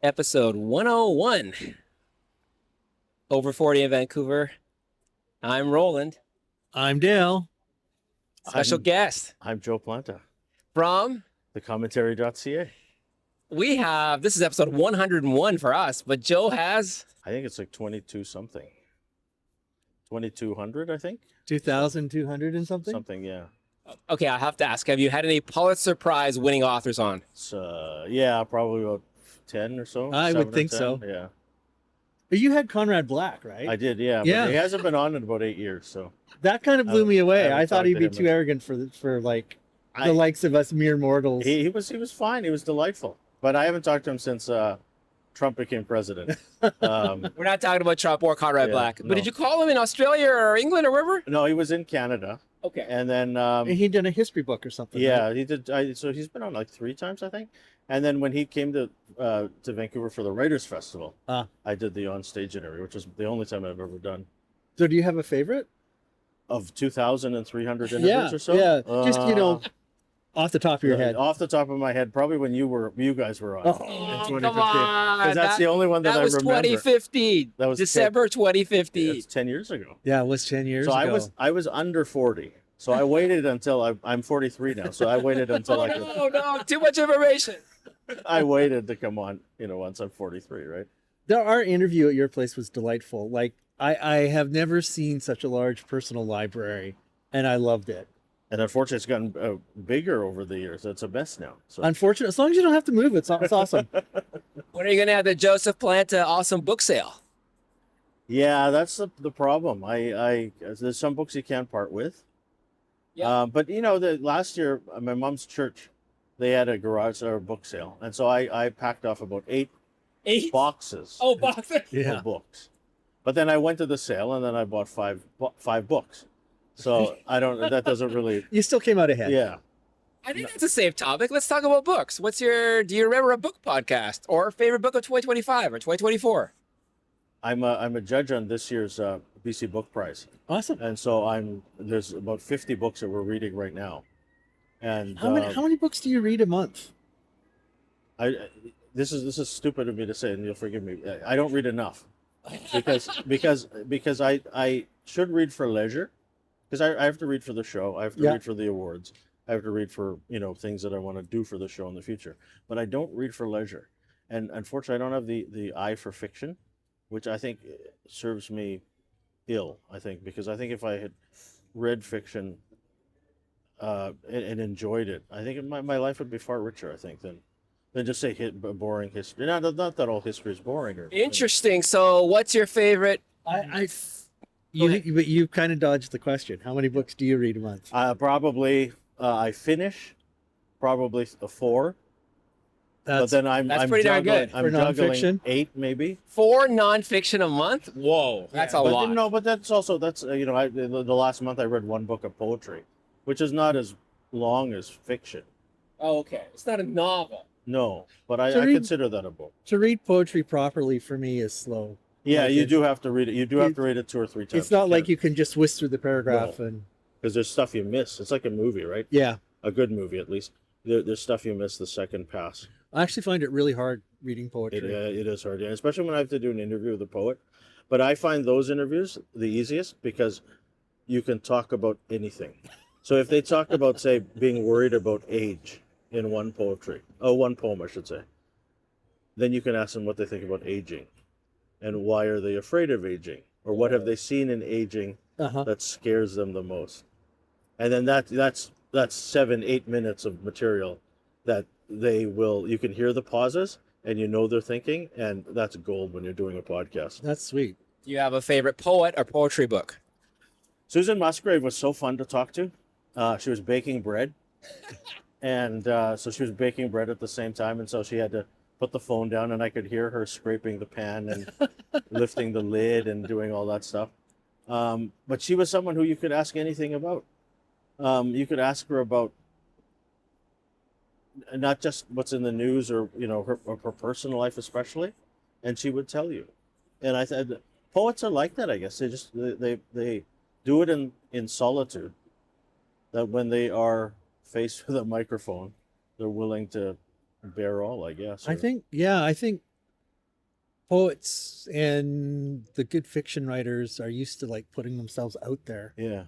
Episode 101. Over 40 in Vancouver. I'm Roland. I'm Dale. Special guest I'm Joe Planta, from, thecommentary.ca. this is episode 101 for us, but Joe has, I think it's like 22 something. 2200, I think. 2,200 and something? Something, yeah. okay, I have to ask, have you had any Pulitzer Prize winning authors on? It's, yeah, probably about 10 or so. I would 7 or think 10, so. Yeah. But you had Conrad Black, right? I did, yeah. Yeah. But he hasn't been on in about 8 years, so. That kind of blew me I away. haven't I thought talked he'd to be him too arrogant for like the I- likes of us mere mortals. He was fine. He was delightful. But I haven't talked to him since Trump became president. We're not talking about Trump or Conrad Yeah, Black, but no. did you call him in Australia or England or wherever? No, he was in Canada. Okay. And then And he'd done a history book or something. yeah, right? he did. So he's been on like 3 times, I think. And then when he came to Vancouver for the Writers Festival, I did the on-stage interview, which was the only time I've ever done. So do you have a favorite? Of 2,300 interviews Yeah, or so? yeah. Just, off the top of your head. Off the top of my head, probably when you guys were on. Oh. in 2015. Come on. Because that's the only one that That I was remember. 2015. That was December 2015. It's 10 years ago. Yeah, it was 10 years So ago. I was under 40. So I waited until I'm 43 now. So I waited until No, too much information. I waited to come on, once I'm 43, right? Our interview at your place was delightful. Like, I have never seen such a large personal library, and I loved it. And unfortunately, it's gotten bigger over the years. It's a mess now. So Unfortunately, as long as you don't have to move, it's awesome. When are you going to have the Joseph Planta awesome book sale? yeah, that's the problem. There's some books you can't part with. Yeah. But the last year, my mom's church, they had a garage or a book sale, and so I packed off about 8 boxes Oh, boxes. Yeah. of books. But then I went to the sale, and then I bought five books. So that doesn't really. You still came out ahead. Yeah. I think that's a safe topic. Let's talk about books. Do you remember a book podcast or favorite book of 2025 or 2024? I'm a judge on this year's BC Book Prize, Awesome. and so there's about 50 books that we're reading right now. And How many books do you read a month? This is stupid of me to say, and you'll forgive me. I don't read enough because I should read for leisure, because I have to read for the show, I have to read for the awards, I have to read for things that I want to do for the show in the future. But I don't read for leisure, and unfortunately, I don't have the eye for fiction, which I think serves me ill. I think because I think if I had read fiction and enjoyed it, I think my life would be far richer. I think than just say boring history. Not that all history is boring. Interesting. So what's your favorite? You kind of dodged the question. How many books do you read a month? Probably I finish probably 4. But then I'm pretty darn juggling, good. I'm For juggling nonfiction? 8 maybe. 4 nonfiction a month? Whoa, that's a But lot. no, but that's the last month I read 1 book of poetry, which is not as long as fiction. Oh, okay. It's not a novel. No, but I So read- consider that a book. To read poetry properly for me is slow. Yeah, Like you it- do have to read it. You do have to read it 2 or 3 times. It's not like you can just whisk through the paragraph and because there's stuff you miss. It's like a movie, right? yeah. A good movie, at least. There's stuff you miss the second pass. I actually find it really hard reading poetry. It is hard, yeah, especially when I have to do an interview with a poet. But I find those interviews the easiest because you can talk about anything. So if they talk about, say, being worried about age in one poem, I should say, then you can ask them what they think about aging and why are they afraid of aging, or what have they seen in aging that scares them the most. And then that's 7-8 minutes of material that you can hear the pauses and they're thinking, and that's gold when you're doing a podcast. That's sweet. Do you have a favorite poet or poetry book? Susan Musgrave was so fun to talk to. She was baking bread, and so she was baking bread at the same time, and so she had to put the phone down, and I could hear her scraping the pan and lifting the lid and doing all that stuff. But she was someone who you could ask anything about. You could ask her about not just what's in the news or her personal life especially, and she would tell you. And I said poets are like that, I guess. They do it in solitude, that when they are faced with a microphone they're willing to bear all, I guess. I think poets and the good fiction writers are used to like putting themselves out there. Yeah.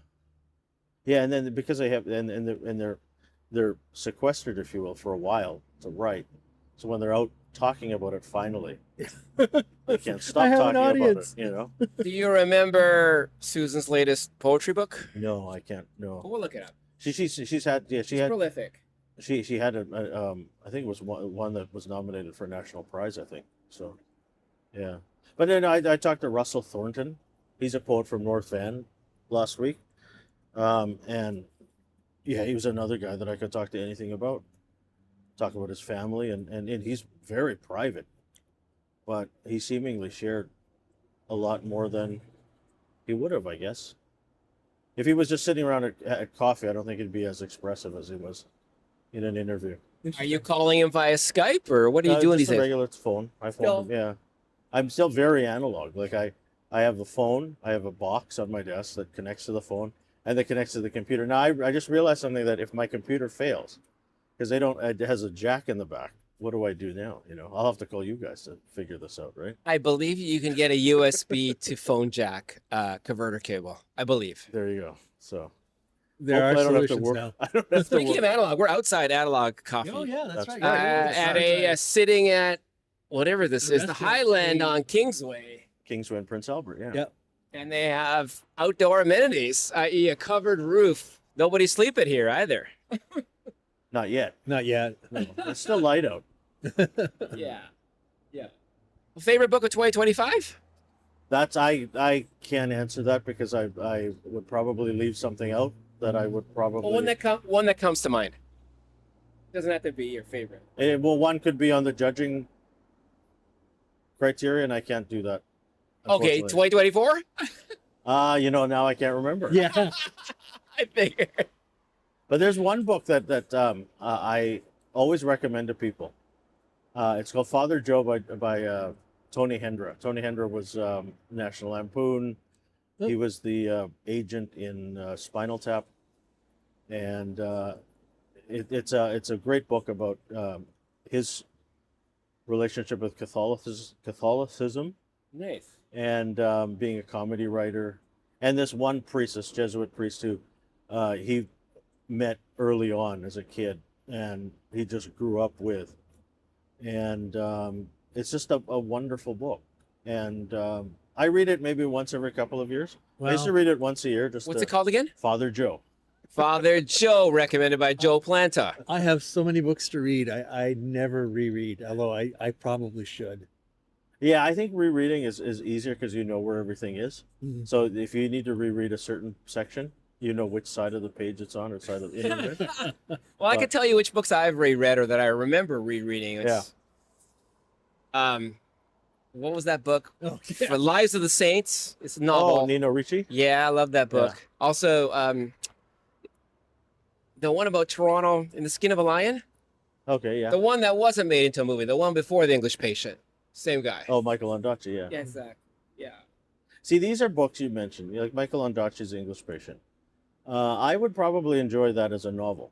Yeah, and then because they have they're sequestered, if you will, for a while to write. So when they're out talking about it, finally, they can't stop I have an talking about it. audience. You know? Do you remember Susan's latest poetry book? No, I can't. No. We'll look it up. She's had she She's had prolific. she had I think it was one that was nominated for a national prize, I think. So yeah. But then I talked to Russell Thornton. He's a poet from North Van last week. And yeah, he was another guy that I could talk to anything about. Talk about his family, and he's very private, but he seemingly shared a lot more than he would have, I guess. If he was just sitting around at coffee, I don't think he'd be as expressive as he was in an interview. Are you calling him via Skype, or what are you doing these just a days? regular phone. I phoned him, yeah. I'm still very analog. Like I have the phone, I have a box on my desk that connects to the phone, and that connects to the computer. Now I just realized something, that if my computer fails, because it has a jack in the back, what do I do now? You know, I'll have to call you guys to figure this out, right? I believe you can get a USB to phone jack converter cable. I believe. There you go. So There are hopefully I don't have to solutions work. now. I don't have to Speaking work. of analog, we're outside analog coffee. Oh yeah, that's That's right. right. At a sitting at whatever this The is, the restaurant. Highland on Kingsway, Kingsway and Prince Albert, yeah. Yep. and they have outdoor amenities, i.e., a covered roof. Nobody's sleeping here either. Not yet. Not yet. No, it's still light out. Yeah, yeah. Favorite book of 2025? That's I can't answer that because I would probably leave something out that I would probably. Well, one that comes to mind. Doesn't have to be your favorite. Well, one could be on the judging criteria, and I can't do that. Okay, unfortunately. 2024. Now I can't remember. Yeah. I figured. But there's one book that I always recommend to people. It's called Father Joe by Tony Hendra. Tony Hendra was National Lampoon. He was the agent in Spinal Tap, and it's a great book about his relationship with Catholicism, Nice. and being a comedy writer. And this one priest, this Jesuit priest who he met early on as a kid, and he just grew up with. And it's just a wonderful book. And I read it maybe once every couple of years. I used to read it once a year. What's it called again? Father Joe. Father Joe, recommended by Joe Planta. I have so many books to read. I never reread, although I probably should. Yeah, I think rereading is easier because you know where everything is. Mhm. So if you need to reread a certain section, you know which side of the page it's on or side of the Well, I can tell you which books I've reread or that I remember rereading. It's, what was that book? Oh, For Lives of the Saints. It's a novel. Oh, Nino Ricci? Yeah, I love that book. Yeah. Also, the one about Toronto in the Skin of a Lion. Okay, yeah. The one that wasn't made into a movie. The one before The English Patient. Same guy. Oh, Michael Ondaatje, yeah. Yeah, exactly. Yeah. See, these are books you mentioned, like Michael Ondaatje's English Patient. I would probably enjoy that as a novel,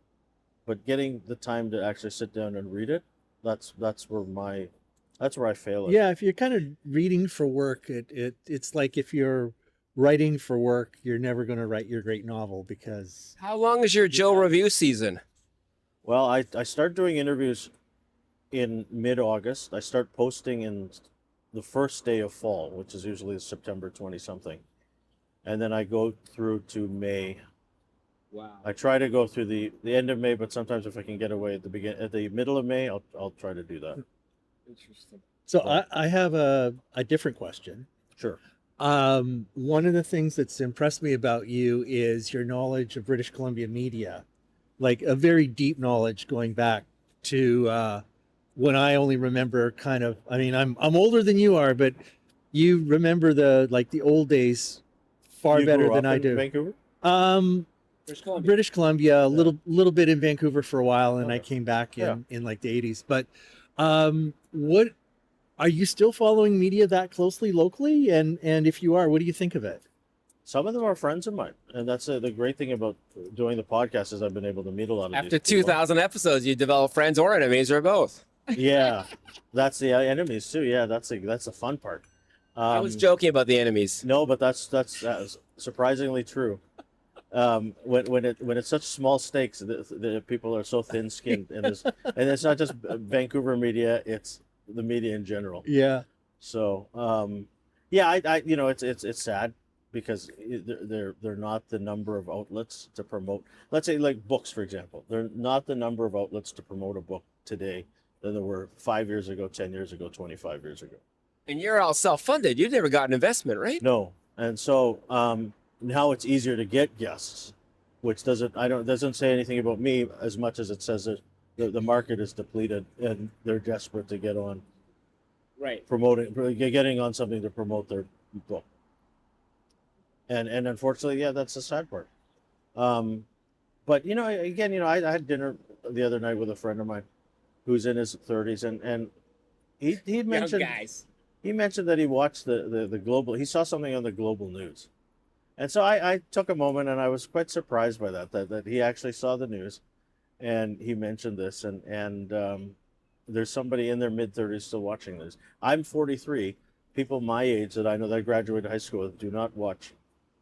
but getting the time to actually sit down and read it, that's where I fail at. Yeah, if you're kind of reading for work, it's like if you're writing for work, you're never going to write your great novel because How long is your Joe review season? Well, I start doing interviews in mid-August. I start posting in the first day of fall, which is usually September 20-something. And then I go through to May. Wow. I try to go through the end of May, but sometimes if I can get away at the middle of May, I'll try to do that. Interesting. So I have a different question. Sure. One of the things that's impressed me about you is your knowledge of British Columbia media, like a very deep knowledge going back to when I only remember kind of. I mean, I'm older than you are, but you remember the old days far You better grew than up I in do. Vancouver? British Columbia. British Columbia, a little bit in Vancouver for a while, and I Okay. came back Yeah. in like the 80s. But what are you still following media that closely locally? And if you are, what do you think of it? Some of them are friends of mine, and that's the great thing about doing the podcast is I've been able to meet a lot of After these people. 2,000 episodes, you develop friends or enemies or both. Yeah, that's the enemies too. Yeah, that's the fun part. I was joking about the enemies. No, but that's surprisingly true. When it's such small stakes, the people are so thin skinned, and it's not just Vancouver media; it's the media in general. Yeah. So yeah, I you know it's sad because they're not the number of outlets to promote. Let's say like books, for example, they're not the number of outlets to promote a book today than there were 5 years ago, 10 years ago, 25 years ago. And you're all self-funded. You've never got an investment, right? No, and so now it's easier to get guests, which doesn't say anything about me as much as it says that the market is depleted and they're desperate to get on Right. getting on something to promote their book. And unfortunately, yeah, that's the sad part. But again, I had dinner the other night with a friend of mine who's in his 30s, and he mentioned Young guys. he mentioned that he watched the global. He saw something on the global news, and so I took a moment and I was quite surprised by that he actually saw the news, and he mentioned this, and there's somebody in their mid-30s still watching this. I'm 43. People my age that I know that graduated high school do not watch.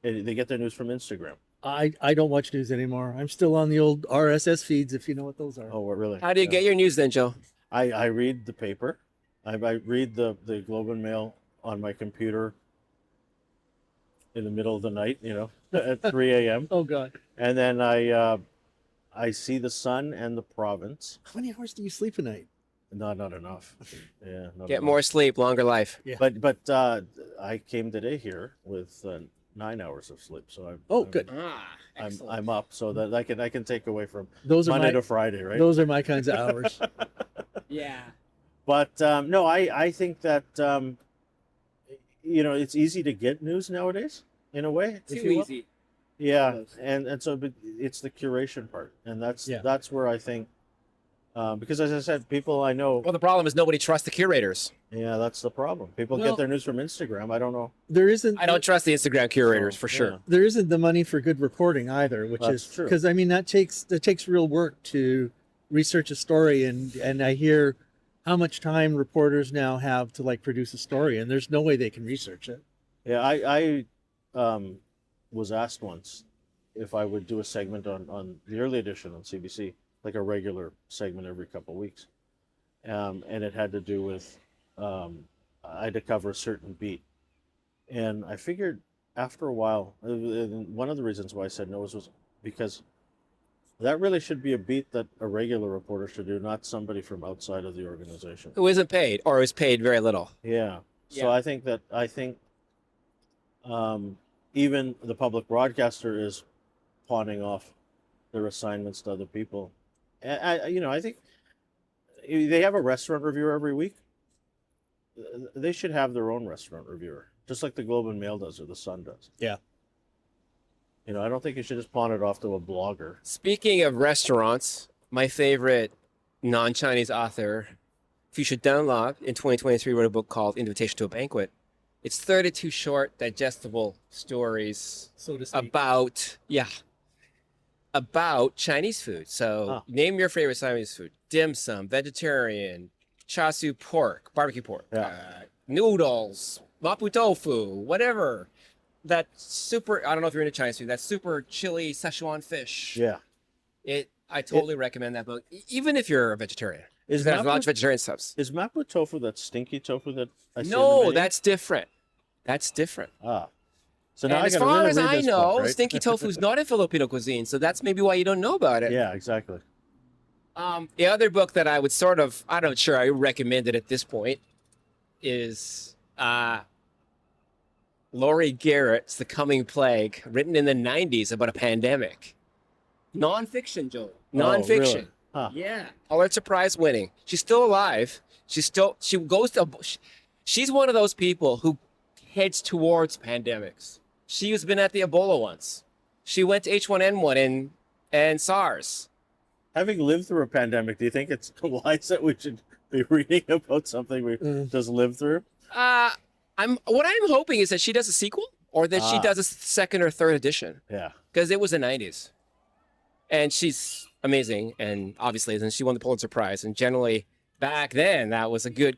They get their news from Instagram. I don't watch news anymore. I'm still on the old RSS feeds, if you know what those are. Oh, what, really? How do you get your news then, Joe? I read the paper. I read the Globe and Mail on my computer in the middle of the night, at 3 a.m. Oh God. And then I see the Sun and the Province. How many hours do you sleep a night? Not enough. Yeah. Not Get enough. more sleep, longer life. Yeah. But I came today here with 9 hours of sleep, so Good. I'm up, so that I can take away from Those are Monday my to Friday, right? those are my kinds of hours. Yeah. But no, I think that it's easy to get news nowadays in a way. if Too you will. easy. Yeah, and so but it's the curation part, and that's where I think because as I said, people I know. Well, the problem is nobody trusts the curators. Yeah, that's the problem. People Well- get their news from Instagram. I don't know. There isn't. I don't trust the Instagram curators for sure. Yeah. There isn't the money for good reporting either, which That's is true. because I mean that takes real work to research a story, and I hear how much time reporters now have to like produce a story, and there's no way they can research it. Yeah, I was asked once if I would do a segment on the early edition on CBC, like a regular segment every couple of weeks, and it had to do with I had to cover a certain beat, and I figured after a while, one of the reasons why I said no was because that really should be a beat that a regular reporter should do, not somebody from outside of the organization. Who isn't paid or is paid very little. Yeah. So Yeah. I think even the public broadcaster is pawning off their assignments to other people. I think they have a restaurant reviewer every week. They should have their own restaurant reviewer, just like the Globe and Mail does or the Sun does. Yeah. I don't think you should just pawn it off to a blogger. Speaking of restaurants, my favorite non-Chinese author, Fuchsia Dunlop, in 2023 wrote a book called Invitation to a Banquet. It's 32 short, digestible stories So to speak. about Chinese food. So name your favorite Chinese food: dim sum, vegetarian, char siu pork, barbecue pork, noodles, mapo tofu, whatever. That super, I don't know if you're into Chinese food, that super chili Szechuan fish. Yeah. I totally recommend that book, even if you're a vegetarian. Is There's lots of mapo, vegetarian stuff. is mapo tofu that stinky tofu that I see in the No, menu? that's different. That's different. So now And I as gotta far really as read I this know, book, right? stinky tofu is not in Filipino cuisine, so that's maybe why you don't know about it. Yeah, exactly. The other book that I would I'm not sure I recommend it at this point, is Laurie Garrett's The Coming Plague, written in the 90s about a pandemic. Non-fiction, Joel. Non-fiction. Oh, really? Huh. Yeah. Pulitzer Prize winning. She's still alive. She's one of those people who heads towards pandemics. She's been at the Ebola once. She went to H1N1 and SARS. Having lived through a pandemic, do you think it's wise that we should be reading about something we just lived through? What I'm hoping is that she does a sequel, or that she does a second or third edition, Yeah. because it was the 90s. And she's amazing, and obviously, and she won the Pulitzer Prize. And generally, back then, that was a good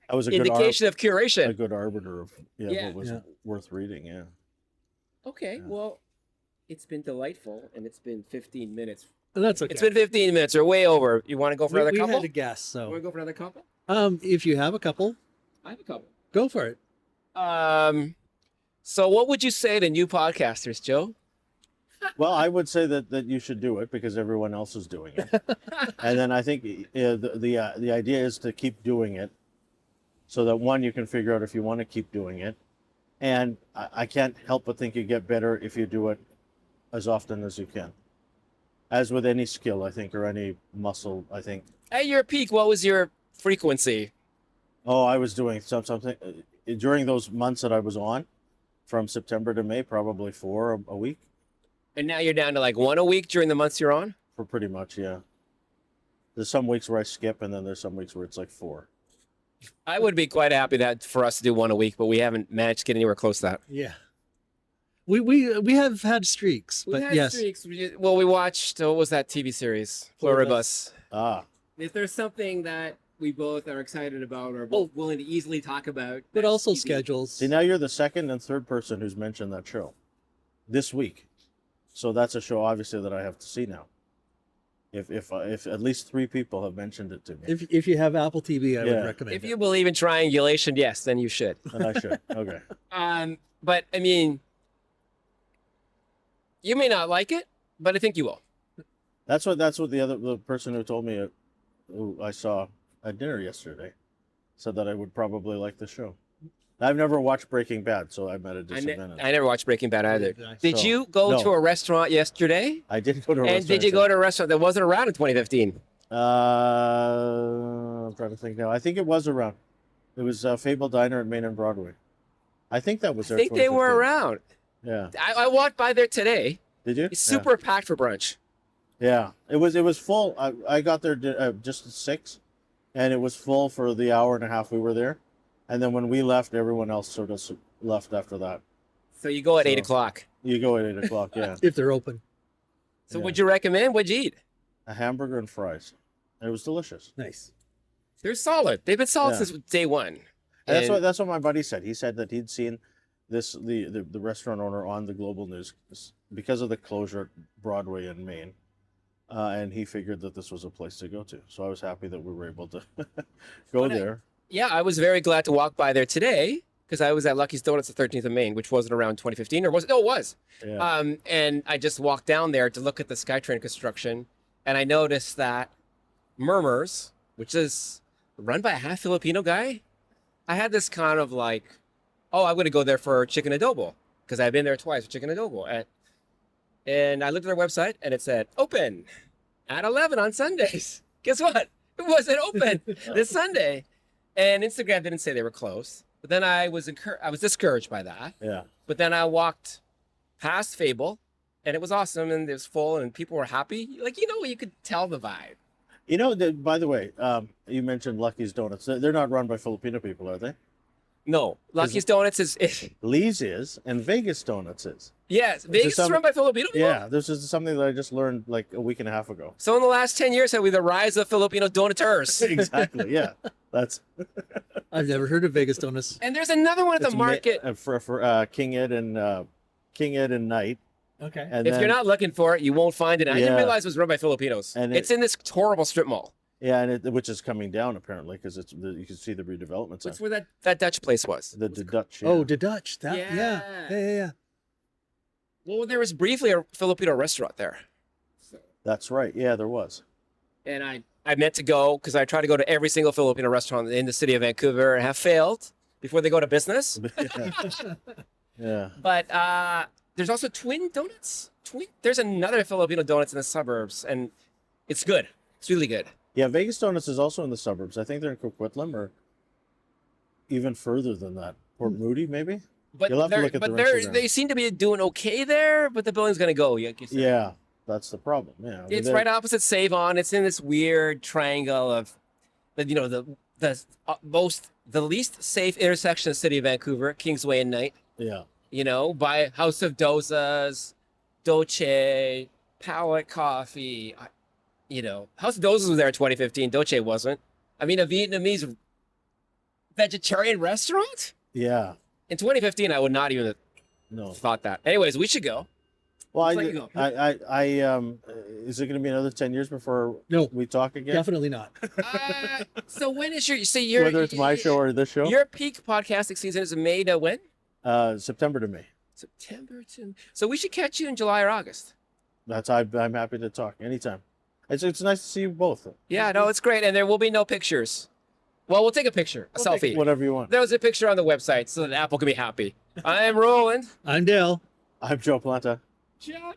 I was a good indication of a curation. good arbiter of Yeah. what was Yeah. worth reading. Yeah. Okay, Yeah. well, it's been delightful, and it's been 15 minutes. That's okay. It's been 15 minutes or way over. You want to go for another we couple? had a guess, You want so to go for another couple? if you have a couple, I have a couple. go for it. So what would you say to new podcasters, Joe? Well, I would say that you should do it because everyone else is doing it, and then I think the idea is to keep doing it, so that one, you can figure out if you want to keep doing it, and I can't help but think you get better if you do it as often as you can. As with any skill, I think, or any muscle, I think. At your peak, what was your frequency? Oh, I was doing something during those months that I was on, from September to May, probably 4 a week. And now you're down to like 1 a week during the months you're on? For pretty much, yeah. There's some weeks where I skip, and then there's some weeks where it's like 4. I would be quite happy that for us to do 1 a week, but we haven't managed to get anywhere close to that. Yeah. We have had streaks, We but had yes. streaks. Well, we watched, what was that TV series? Pluribus. Ah, If there's something that we both are excited about or both willing to easily talk about. But that's also TV. schedules. see, now you're the second and third person who's mentioned that show this week. So that's a show, obviously, that I have to see now. If at least 3 people have mentioned it to me, If you have Apple TV, I Yeah. would recommend If it. you believe in triangulation, yes, then you should. then I should. Okay. But I mean, you may not like it, but I think you will. That's what the person who told me, who I saw at dinner yesterday, said that I would probably like the show. I've never watched Breaking Bad, so I'm at a I disadvantage. never watched Breaking Bad either. Neither did I. Did So, you go no. to a restaurant yesterday? I did go to a And restaurant. did you go to a restaurant that wasn't around in 2015? I'm trying to think now. I think it was around. It was Fable Diner at Main and Broadway. I think that was I there. think they were 2015. around. Yeah. I walked by there today. Did you? It's super packed for brunch. Yeah. It was full. I got there just at 6, and it was full for the hour and a half we were there. And then when we left, everyone else sort of left after that. So you go at 8 So- o'clock. You go at 8 o'clock, yeah. If they're open. So Yeah. would you recommend? What'd you eat? A hamburger and fries. It was delicious. Nice. They're solid. They've been solid Yeah. since day one. And And- that's what my buddy said. He said that he'd seen the restaurant owner on the Global News because of the closure at Broadway and Maine, and he figured that this was a place to go to. So I was happy that we were able to go But there. Yeah, I was very glad to walk by there today because I was at Lucky's Donuts at 13th of Main, which wasn't around 2015, or was it? No, it was. Yeah. And I just walked down there to look at the SkyTrain construction, and I noticed that Murmurs, which is run by a half Filipino guy, I had this kind of like, oh, I'm going to go there for chicken adobo because I've been there twice for chicken adobo. And I looked at their website and it said open at 11 on Sundays. Guess what? It wasn't open this Sunday. And Instagram didn't say they were closed. But then I was discouraged by that. Yeah. But then I walked past Fable and it was awesome and it was full and people were happy. Like, you could tell the vibe. You know, by the way, you mentioned Lucky's Donuts. They're not run by Filipino people, are they? No, Lucky's Donuts is Lee's is, and Vegas Donuts is. yes, Vegas is run by Filipino people. Yeah, this is something that I just learned like a week and a half ago. So in the last 10 years, have we the rise of Filipino donateurs? Exactly. Yeah, that's. I've never heard of Vegas Donuts. And there's another one at the it's market. for King Ed and Knight. Okay. And If then, you're not looking for it, you won't find it. I didn't Yeah. realize it was run by Filipinos. And It's in this horrible strip mall. yeah, and which is coming down apparently because you can see the redevelopment. That's where that Dutch place was. The Dutch. Yeah. Oh, the Dutch. That Yeah. yeah. Well, there was briefly a Filipino restaurant there. That's right. Yeah, there was. And I meant to go because I try to go to every single Filipino restaurant in the city of Vancouver and have failed before they go to business. Yeah. But there's also Twin Donuts. There's another Filipino donuts in the suburbs, and it's good. It's really good. Yeah, Vegas Donuts is also in the suburbs. I think they're in Coquitlam or even further than that. Port Moody, maybe? But You'll have to look at their Instagram. they seem to be doing okay there, but the building's gonna go. Like you said. Yeah, that's the problem. Yeah. I mean, It's right opposite Save On. It's in this weird triangle of, the least safe intersection of the city of Vancouver, Kingsway and Knight. Yeah. By House of Dozas, Dolce, Palette Coffee. House of Dozas was there in 2015. Dolce wasn't. I mean, a Vietnamese vegetarian restaurant? Yeah. In 2015, I would not even have No. thought that. Anyways, we should go. Well, Let's let you go. is it going to be another 10 years before No. we talk again? Definitely not. So when is your Whether it's my show or this show? Your peak podcasting season is May to when? September to May. September to. So we should catch you in July or August. I'm happy to talk anytime. It's nice to see you both. Yeah, no, it's great, and there will be no pictures. Well, we'll take a picture, a We'll take selfie. whatever you want. There was a picture on the website so that Apple can be happy. I am Roland. I'm Dale. I'm Joe Planta. Ciao,